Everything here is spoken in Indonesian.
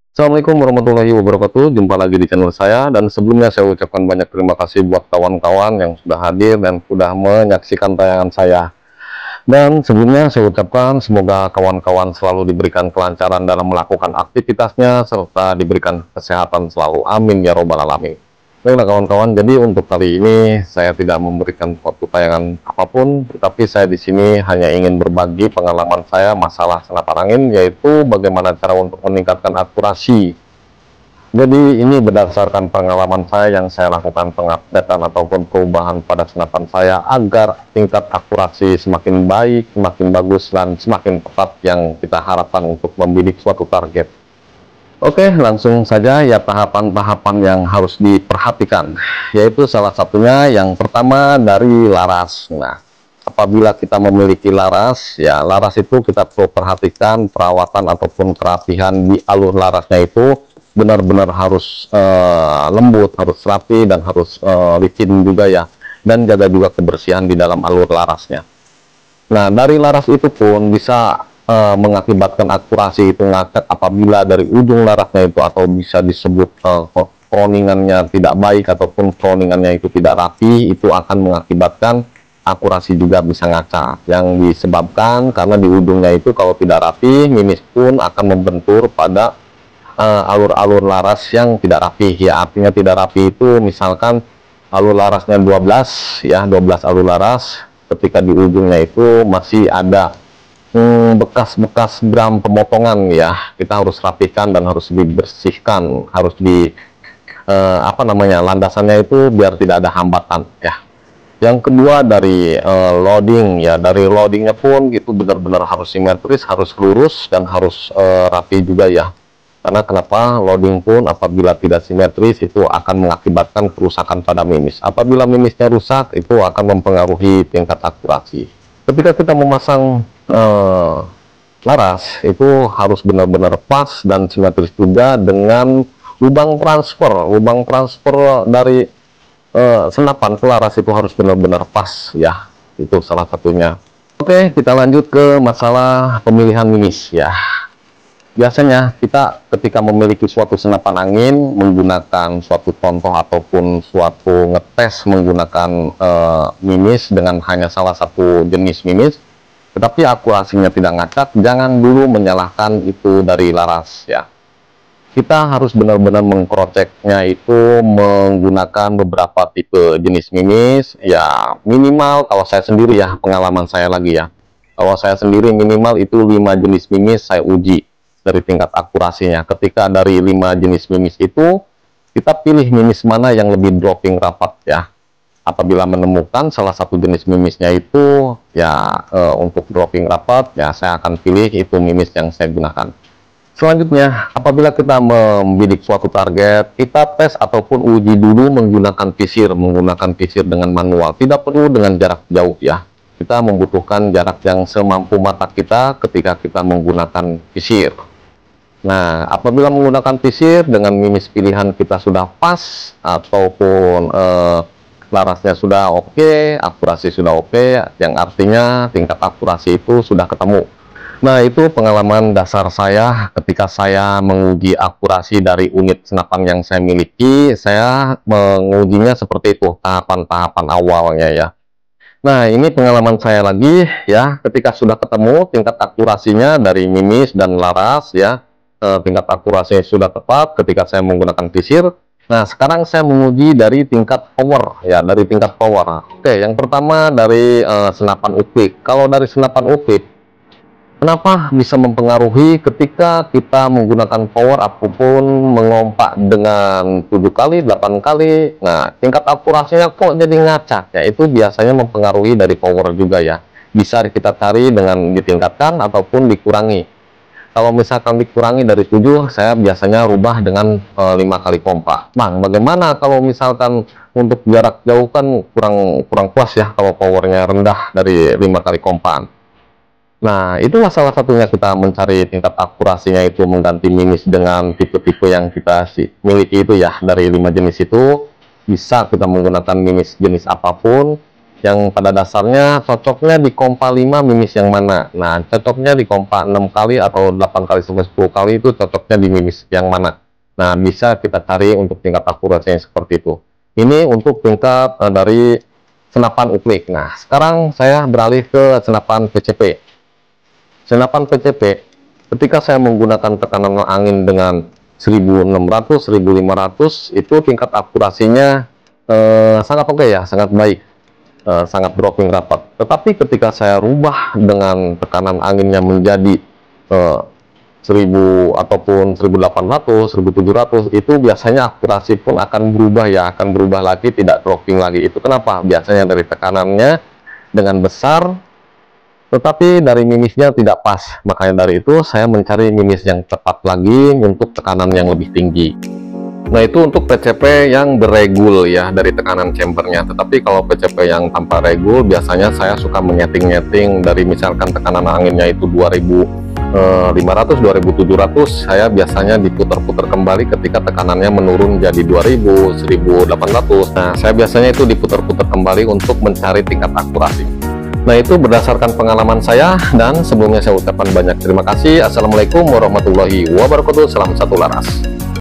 Assalamualaikum warahmatullahi wabarakatuh. Jumpa lagi di channel saya, dan sebelumnya saya ucapkan banyak terima kasih buat kawan-kawan yang sudah hadir dan sudah menyaksikan tayangan saya. Dan sebelumnya saya ucapkan semoga kawan-kawan selalu diberikan kelancaran dalam melakukan aktivitasnya serta diberikan kesehatan selalu. Amin ya robbal alamin. Baiklah kawan-kawan, jadi untuk kali ini saya tidak memberikan suatu tayangan apapun, tetapi saya di sini hanya ingin berbagi pengalaman saya masalah senapan angin, yaitu bagaimana cara untuk meningkatkan akurasi. Jadi ini berdasarkan pengalaman saya yang saya lakukan pengupdatean ataupun perubahan pada senapan saya agar tingkat akurasi semakin baik, semakin bagus, dan semakin tepat yang kita harapkan untuk membidik suatu target. Oke, langsung saja ya tahapan-tahapan yang harus diperhatikan, yaitu salah satunya yang pertama dari laras. Nah, apabila kita memiliki laras, ya laras itu kita perlu perhatikan perawatan ataupun kerapihan di alur larasnya itu benar-benar harus lembut, harus rapi, dan harus licin juga ya, dan jaga juga kebersihan di dalam alur larasnya. Nah, dari laras itu pun bisa mengakibatkan akurasi itu ngacak apabila dari ujung larasnya itu, atau bisa disebut croningannya tidak baik ataupun croningannya itu tidak rapi, itu akan mengakibatkan akurasi juga bisa ngacak, yang disebabkan karena di ujungnya itu kalau tidak rapi, mimis pun akan membentur pada alur-alur laras yang tidak rapi. Ya, artinya tidak rapi itu misalkan alur larasnya 12 ya, 12 alur laras, ketika di ujungnya itu masih ada bekas-bekas gram pemotongan, ya kita harus rapikan dan harus dibersihkan, harus di apa namanya, landasannya itu biar tidak ada hambatan ya. Yang kedua dari loading, ya dari loadingnya pun itu benar-benar harus simetris, harus lurus, dan harus rapi juga ya. Karena kenapa? Loading pun apabila tidak simetris itu akan mengakibatkan kerusakan pada mimis. Apabila mimisnya rusak, itu akan mempengaruhi tingkat akurasi. Ketika kita memasang laras, itu harus benar-benar pas dan simetris juga dengan lubang transfer dari senapan ke laras itu harus benar-benar pas ya. Itu salah satunya. Oke, kita lanjut ke masalah pemilihan mimis ya. Biasanya kita ketika memiliki suatu senapan angin, menggunakan suatu contoh ataupun suatu ngetes menggunakan mimis dengan hanya salah satu jenis mimis, tetapi akurasinya tidak ngacak, jangan dulu menyalahkan itu dari laras ya. Kita harus benar-benar mengcrosschecknya itu menggunakan beberapa tipe jenis mimis ya. Minimal kalau saya sendiri ya, pengalaman saya lagi ya, kalau saya sendiri minimal itu 5 jenis mimis saya uji dari tingkat akurasinya. Ketika dari 5 jenis mimis itu, kita pilih mimis mana yang lebih dropping rapat ya. Apabila menemukan salah satu jenis mimisnya itu ya untuk dropping rapat, ya saya akan pilih itu mimis yang saya gunakan. Selanjutnya, apabila kita membidik suatu target, kita tes ataupun uji dulu menggunakan visir dengan manual. Tidak perlu dengan jarak jauh ya. Kita membutuhkan jarak yang semampu mata kita ketika kita menggunakan visir. Nah, apabila menggunakan visir dengan mimis pilihan kita sudah pas ataupun larasnya sudah oke, akurasi sudah oke, yang artinya tingkat akurasi itu sudah ketemu. Nah, itu pengalaman dasar saya ketika saya menguji akurasi dari unit senapan yang saya miliki. Saya mengujinya seperti itu, tahapan-tahapan awalnya ya. Nah, ini pengalaman saya lagi ya, ketika sudah ketemu tingkat akurasinya dari mimis dan laras ya, tingkat akurasinya sudah tepat ketika saya menggunakan visir. Nah, sekarang saya menguji dari tingkat power ya, dari tingkat power. Oke, yang pertama dari senapan upik. Kalau dari senapan upik, kenapa bisa mempengaruhi ketika kita menggunakan power apapun, mengompak dengan 7 kali, 8 kali. Nah, tingkat akurasinya kok jadi ngacak ya, itu biasanya mempengaruhi dari power juga ya. Bisa kita cari dengan ditingkatkan ataupun dikurangi. Kalau misalkan dikurangi dari 7, saya biasanya rubah dengan 5 kali pompa. Bang, bagaimana kalau misalkan untuk jarak jauh kan kurang puas ya kalau powernya rendah dari 5 kali kompaan. Nah, itulah salah satunya kita mencari tingkat akurasinya itu mengganti mimis dengan tipe-tipe yang kita miliki itu ya. Dari 5 jenis itu bisa kita menggunakan mimis jenis apapun yang pada dasarnya cocoknya di kompa 5 mimis yang mana. Nah, cocoknya di kompa 6 kali atau 8 kali sampai 10 kali itu cocoknya di mimis yang mana. Nah, bisa kita cari untuk tingkat akurasinya seperti itu. Ini untuk tingkat dari senapan uklik. Nah, sekarang saya beralih ke senapan PCP. Senapan PCP, ketika saya menggunakan tekanan angin dengan 1600, 1500, itu tingkat akurasinya sangat oke ya, sangat baik. Sangat dropping rapat. Tetapi ketika saya rubah dengan tekanan anginnya menjadi 1000 ataupun 1800, 1700, itu biasanya akurasi pun akan berubah ya, akan berubah lagi, tidak dropping lagi. Itu kenapa? Biasanya dari tekanannya dengan besar, tetapi dari mimisnya tidak pas. Makanya dari itu saya mencari mimis yang tepat lagi untuk tekanan yang lebih tinggi. Nah, itu untuk PCP yang beregul ya dari tekanan chambernya. Tetapi kalau PCP yang tanpa regul, biasanya saya suka menyeting-nyeting dari misalkan tekanan anginnya itu 2500, 2700, saya biasanya diputar-putar kembali ketika tekanannya menurun jadi 2000, 1800. Nah, saya biasanya itu diputar-putar kembali untuk mencari tingkat akurasi. Nah, itu berdasarkan pengalaman saya, dan sebelumnya saya ucapkan banyak terima kasih. Assalamualaikum warahmatullahi wabarakatuh. Salam satu laras.